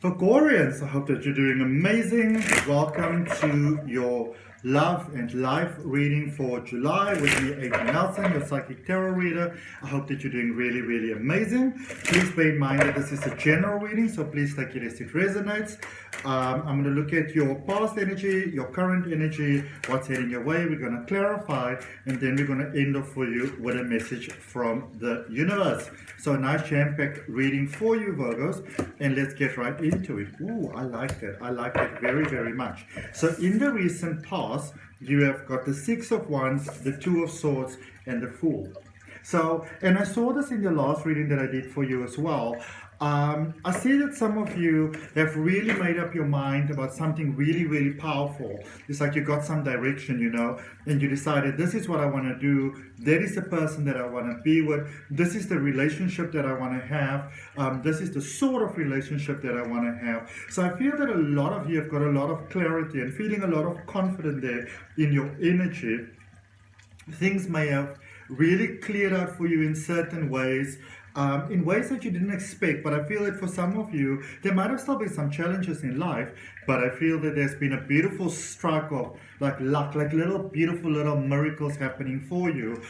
Virgorians, I hope that you're doing amazing. Welcome to your Love and Life reading for July with me, Adrian Nelson, your Psychic Tarot reader. I hope that you're doing really, really amazing. Please bear in mind that this is a general reading, so please take it as it resonates. I'm going to look at your past energy, your current energy, what's heading your way. We're going to clarify, and then we're going to end off for you with a message from the universe. So a nice jam-packed reading for you, Virgos, and let's get right into it. Ooh, I like that. I like that very, very much. So in the recent past, you have got the Six of Wands, the Two of Swords, and the Fool. So, and I saw this in the last reading that I did for you as well. I see that some of you have really made up your mind about something really, really powerful. It's like you got some direction, you know, and you decided this is what I want to do. That is the person that I want to be with. This is the relationship that I want to have. This is the sort of relationship that I want to have. So I feel that a lot of you have got a lot of clarity and feeling a lot of confidence there in your energy. Things may have really cleared out for you in certain ways. In ways that you didn't expect, but I feel that for some of you, there might have still been some challenges in life, but I feel that there's been a beautiful strike of like luck, like little beautiful little miracles happening for you,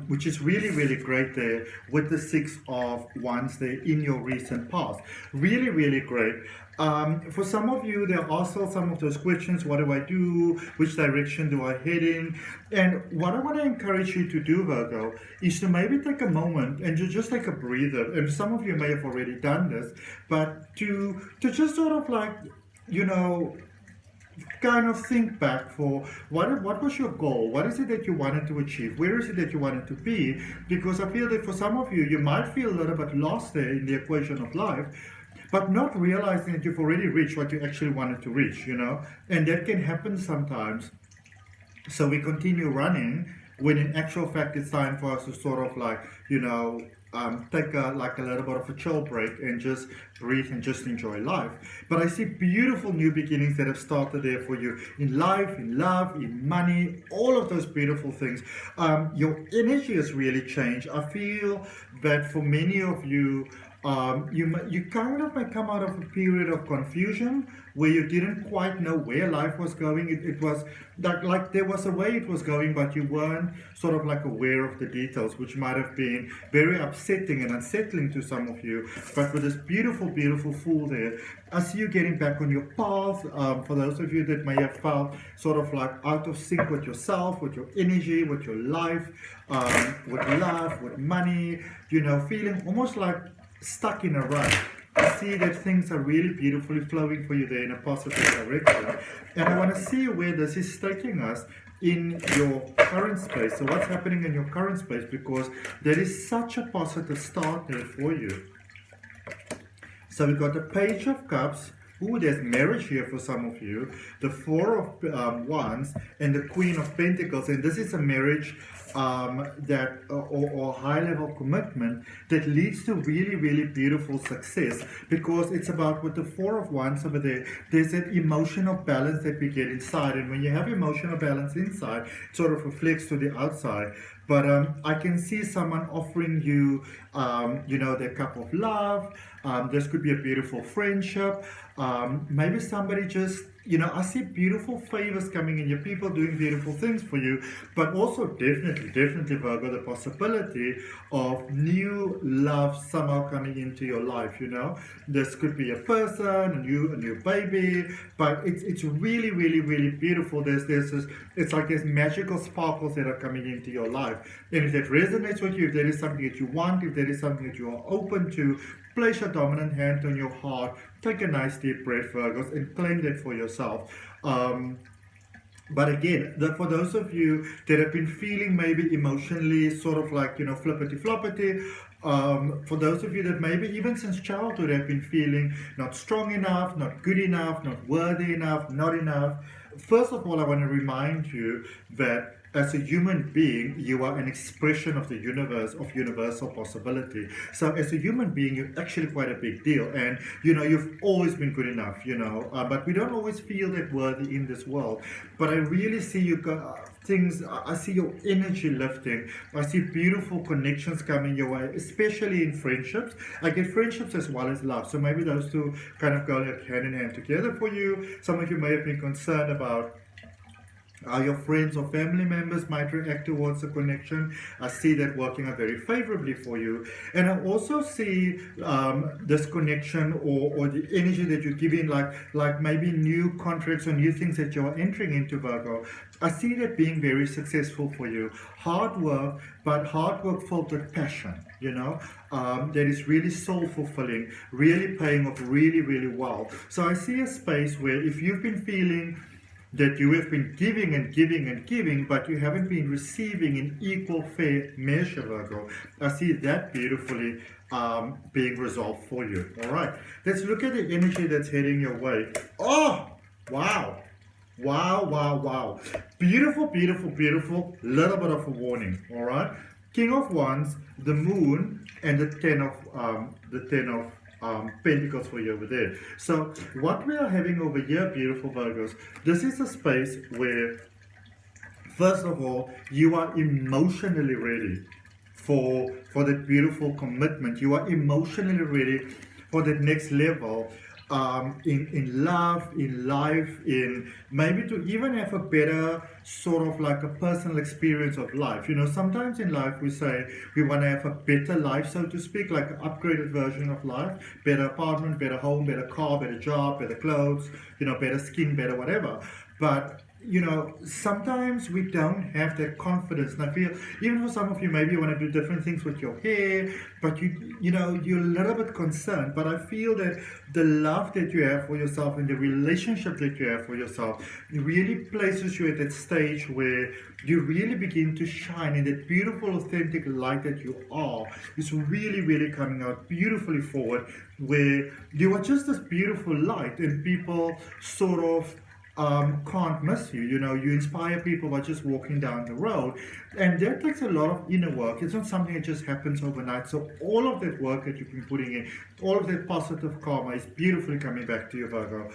which is really, really great there with the Six of Wands there in your recent past. Really, really great. For some of you, there are still some of those questions. What do I do? Which direction do I head in? And what I want to encourage you to do, Virgo, is to maybe take a moment and just take a breather. And some of you may have already done this, but to just sort of like, you know, kind of think back for what was your goal? What is it that you wanted to achieve? Where is it that you wanted to be? Because I feel that for some of you, you might feel a little bit lost there in the equation of life, but not realizing that you've already reached what you actually wanted to reach, you know? And that can happen sometimes. So we continue running when in actual fact it's time for us to sort of like, you know, take a little bit of a chill break and just breathe and just enjoy life. But I see beautiful new beginnings that have started there for you in life, in love, in money, all of those beautiful things. Your energy has really changed. I feel that for many of you, you kind of may come out of a period of confusion where you didn't quite know where life was going. It was like there was a way it was going, but you weren't sort of like aware of the details, which might have been very upsetting and unsettling to some of you. But with this beautiful, beautiful Fool there, I see you getting back on your path. For those of you that may have felt sort of like out of sync with yourself, with your energy, with your life, with love, with money, you know, feeling almost like stuck in a rut. I see that things are really beautifully flowing for you there in a positive direction. And I want to see where this is taking us in your current space. So what's happening in your current space, because there is such a positive start there for you. So we've got the Page of Cups. Ooh, there's marriage here for some of you. The Four of Wands and the Queen of Pentacles. And this is a marriage that or high level commitment that leads to really, really beautiful success, because it's about with the Four of Wands over there, there's an emotional balance that we get inside. And when you have emotional balance inside, it sort of reflects to the outside. But I can see someone offering you, you know, their cup of love. This could be a beautiful friendship. Maybe somebody just, you know, I see beautiful favors coming in, your people doing beautiful things for you, but also definitely, Virgo, the possibility of new love somehow coming into your life, you know. This could be a person, a new baby, but it's really, really, really beautiful. There's this, it's like there's magical sparkles that are coming into your life. And if that resonates with you, if there is something that you want, if there is something that you are open to, place your dominant hand on your heart, take a nice deep breath, Virgos, and claim that for yourself. But again, for those of you that have been feeling maybe emotionally sort of like, you know, flippity-floppity, for those of you that maybe even since childhood have been feeling not strong enough, not good enough, not worthy enough, not enough, first of all, I want to remind you that as a human being, you are an expression of the universe, of universal possibility. So as a human being, you're actually quite a big deal. And, you've always been good enough, but we don't always feel that worthy in this world. But I really see you go, things, I see your energy lifting. I see beautiful connections coming your way, especially in friendships. I get friendships as well as love. So maybe those two kind of go like hand in hand together for you. Some of you may have been concerned about how your friends or family members might react towards the connection. I see that working out very favorably for you. And I also see this connection or the energy that you're giving, like maybe new contracts or new things that you're entering into, Virgo. I see that being very successful for you. Hard work, but hard work filled with passion, that is really soul fulfilling, really paying off really, really well. So I see a space where if you've been feeling that you have been giving and giving and giving, but you haven't been receiving in equal fair measure, Virgo. I see that beautifully being resolved for you. All right, let's look at the energy that's heading your way. Oh, wow. Wow, wow, wow. Beautiful, beautiful, beautiful. Little bit of a warning, all right? King of Wands, the Moon, and the Ten of Pentacles for you over there. So what we are having over here, beautiful Virgos, this is a space where, first of all, you are emotionally ready for that beautiful commitment. You are emotionally ready for that next level. In love, in life, in maybe to even have a better sort of like a personal experience of life. Sometimes in life we say we want to have a better life, so to speak, like an upgraded version of life, better apartment, better home, better car, better job, better clothes, better skin, better whatever. But sometimes we don't have that confidence. And I feel, even for some of you, maybe you want to do different things with your hair, but you're a little bit concerned. But I feel that the love that you have for yourself and the relationship that you have for yourself really places you at that stage where you really begin to shine, and that beautiful, authentic light that you are is really, really coming out beautifully forward, where you are just this beautiful light, and people sort of can't miss you. You inspire people by just walking down the road, and that takes a lot of inner work. It's not something that just happens overnight. So all of that work that you've been putting in, all of that positive karma is beautifully coming back to you, Virgo.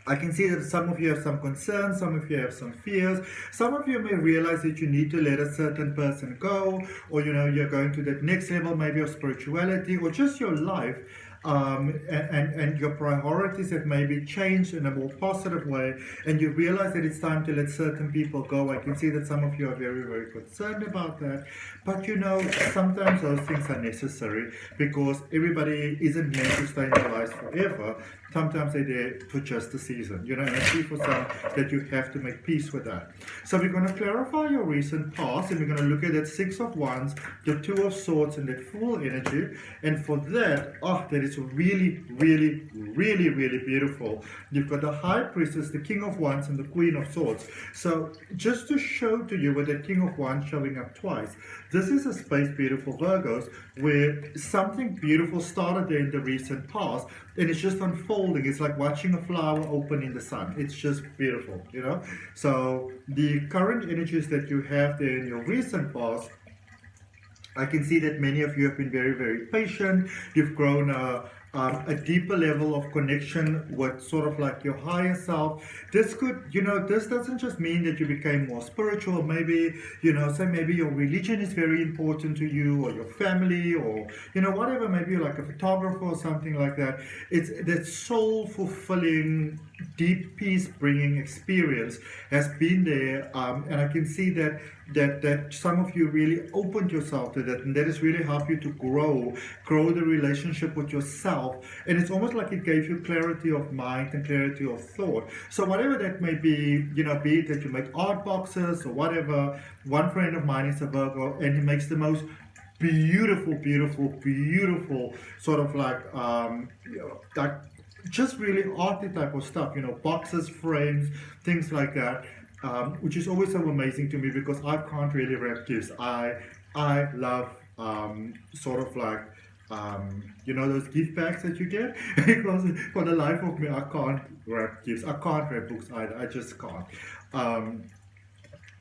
I can see that some of you have some concerns, some of you have some fears, some of you may realize that you need to let a certain person go, or you're going to that next level maybe of spirituality, or just your life. And your priorities have maybe changed in a more positive way, and you realize that it's time to let certain people go. I can see that some of you are very, very concerned about that, but sometimes those things are necessary, because everybody isn't meant to stay in their lives forever. Sometimes they're there for just a season, and I see for some that you have to make peace with that. So we're going to clarify your recent past, and we're going to look at that Six of Wands, the Two of Swords, and that Fool energy. And for that, that is really, really, really, really beautiful. You've got the High Priestess, the King of Wands, and the Queen of Swords. So just to show to you with the King of Wands showing up twice, this is a space, beautiful Virgos, where something beautiful started there in the recent past, and it's just unfolding. It's like watching a flower open in the sun. It's just beautiful, So the current energies that you have there in your recent past, I can see that many of you have been very, very patient. You've grown a deeper level of connection with sort of like your higher self. This could, this doesn't just mean that you became more spiritual. Maybe, say maybe your religion is very important to you, or your family, or, whatever. Maybe you're like a photographer or something like that. It's that soul fulfilling, deep peace bringing experience has been there. And I can see that some of you really opened yourself to that, and that has really helped you to grow the relationship with yourself. And it's almost like it gave you clarity of mind and clarity of thought. So whatever that may be, be it that you make art boxes or whatever. One friend of mine is a Virgo, and he makes the most beautiful, beautiful, beautiful sort of like just really arty type of stuff, boxes, frames, things like that. Which is always so amazing to me, because I can't really wrap gifts. I love sort of like those gift bags that you get. Because for the life of me, I can't wrap gifts. I can't wrap books either. I just can't.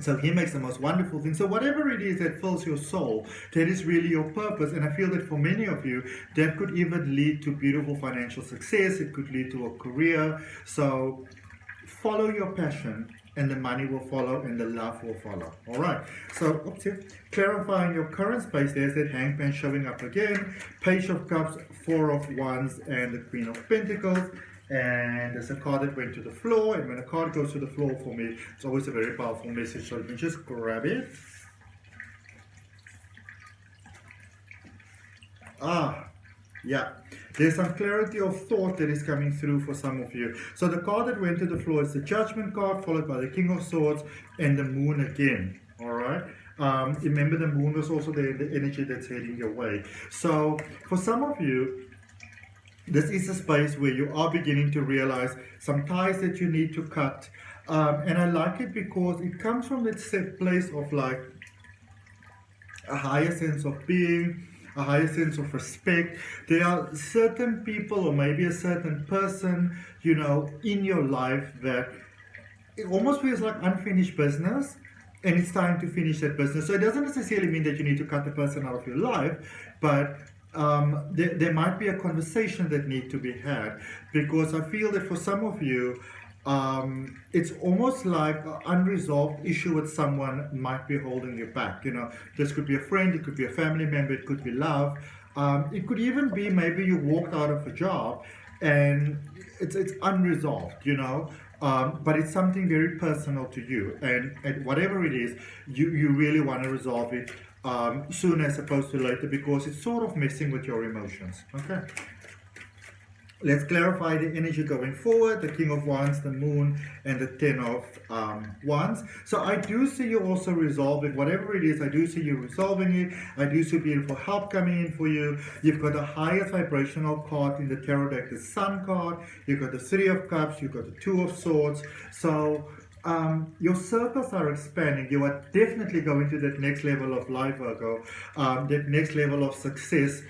So he makes the most wonderful things. So whatever it is that fills your soul, that is really your purpose. And I feel that for many of you, that could even lead to beautiful financial success. It could lead to a career. So follow your passion, and the money will follow, and the love will follow. All right. So, oops, here. Clarifying your current space, there's that Hangman showing up again. Page of Cups, Four of Wands, and the Queen of Pentacles. And there's a card that went to the floor, and when a card goes to the floor for me, it's always a very powerful message. So let me just grab it. Yeah, there's some clarity of thought that is coming through for some of you. So the card that went to the floor is the Judgment card, followed by the King of Swords and the Moon again. All right. Remember, the Moon was also the energy that's heading your way. So for some of you, this is a space where you are beginning to realize some ties that you need to cut. And I like it because it comes from that place of like a higher sense of being, a higher sense of respect. There are certain people, or maybe a certain person, you know, in your life that it almost feels like unfinished business, and it's time to finish that business. So it doesn't necessarily mean that you need to cut the person out of your life, but there might be a conversation that needs to be had, because I feel that for some of you, it's almost like an unresolved issue with someone might be holding you back. You know, this could be a friend, it could be a family member, it could be love. It could even be maybe you walked out of a job and it's unresolved, you know. But it's something very personal to you, and whatever it is, you really want to resolve it sooner as opposed to later, because it's sort of messing with your emotions. Okay. Let's clarify the energy going forward, the King of Wands, the Moon, and the Ten of Wands. So I do see you also resolving, whatever it is, I do see you resolving it. I do see beautiful help coming in for you. You've got the highest vibrational card in the tarot deck, the Sun card. You've got the Three of Cups, you've got the Two of Swords. So your circles are expanding. You are definitely going to that next level of life, Virgo, that next level of success.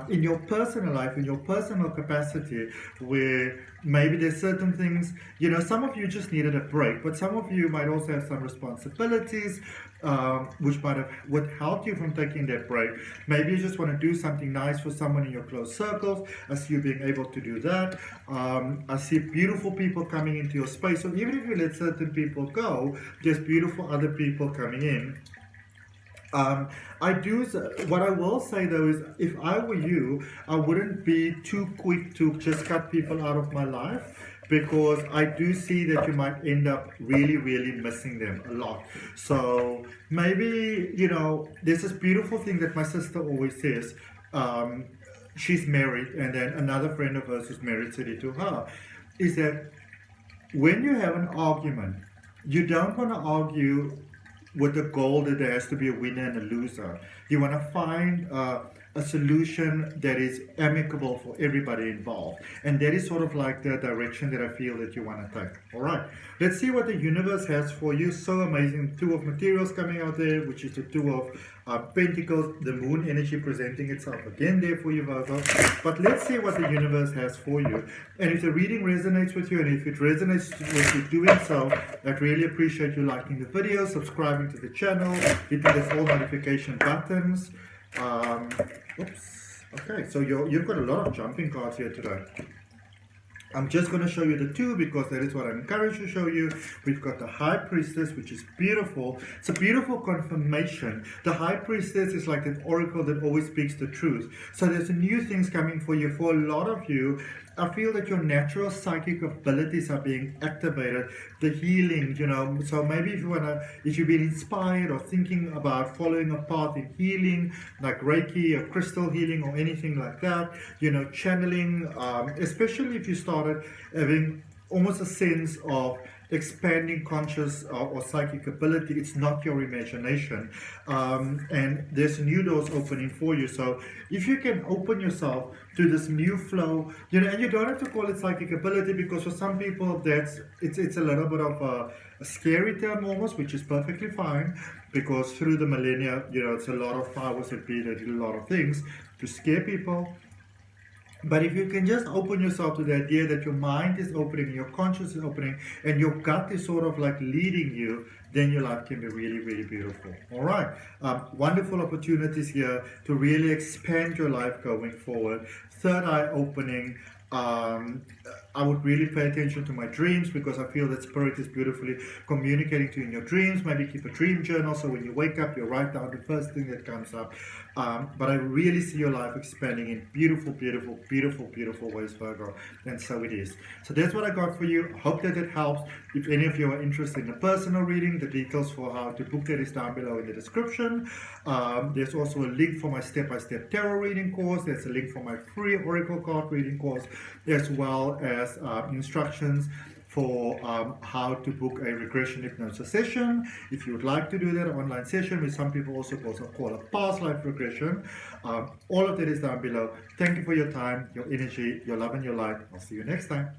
In your personal life, in your personal capacity, where maybe there's certain things, you know, some of you just needed a break, but some of you might also have some responsibilities, which would help you from taking that break. Maybe you just want to do something nice for someone in your close circles. I see you being able to do that. I see beautiful people coming into your space. So even if you let certain people go, there's beautiful other people coming in. What I will say though is, if I were you, I wouldn't be too quick to just cut people out of my life, because I do see that you might end up really, really missing them a lot. So maybe, you know, there's this beautiful thing that my sister always says. She's married, and then another friend of hers who's married said it to her, is that when you have an argument, you don't want to argue with the goal that there has to be a winner and a loser. You want to find a solution that is amicable for everybody involved. And that is sort of like the direction that I feel that you want to take. All right, let's see what the universe has for you. So amazing. Two of Materials coming out there, which is the Two of Pentacles, the Moon energy presenting itself again there for you, Virgo. But let's see what the universe has for you. And if the reading resonates with you, and if it resonates with you doing so, I'd really appreciate you liking the video, subscribing to the channel, hitting the all notification buttons. Oops. Okay, so you've got a lot of jumping cards here today. I'm just going to show you the two because that is what I'm encouraged to show you. We've got the High Priestess, which is beautiful. It's a beautiful confirmation. The High Priestess is like an oracle that always speaks the truth. So there's new things coming for you. For a lot of you, I feel that your natural psychic abilities are being activated. The healing, you know, so maybe if you've been inspired or thinking about following a path in healing, like Reiki or crystal healing or anything like that, you know, channeling, especially if you started having almost a sense of expanding conscious or psychic ability. It's not your imagination, and there's new doors opening for you. So if you can open yourself to this new flow, you know, and you don't have to call it psychic ability, because for some people it's a little bit of a scary term almost, which is perfectly fine, because through the millennia, you know, it's a lot of powers that be that did a lot of things to scare people. But if you can just open yourself to the idea that your mind is opening, your conscious is opening, and your gut is sort of like leading you, then your life can be really, really beautiful. All right. Wonderful opportunities here to really expand your life going forward. Third eye opening. I would really pay attention to my dreams, because I feel that Spirit is beautifully communicating to you in your dreams. Maybe keep a dream journal, so when you wake up, you write down the first thing that comes up. But I really see your life expanding in beautiful, beautiful, beautiful, beautiful ways, Virgo. And so it is. So that's what I got for you. I hope that it helps. If any of you are interested in a personal reading, the details for how to book that is down below in the description. There's also a link for my step-by-step tarot reading course. There's a link for my free Oracle card reading course, as well as instructions for how to book a regression hypnosis session. If you would like to do that, an online session, which some people also call a past life regression. All of that is down below. Thank you for your time, your energy, your love, and your light. I'll see you next time.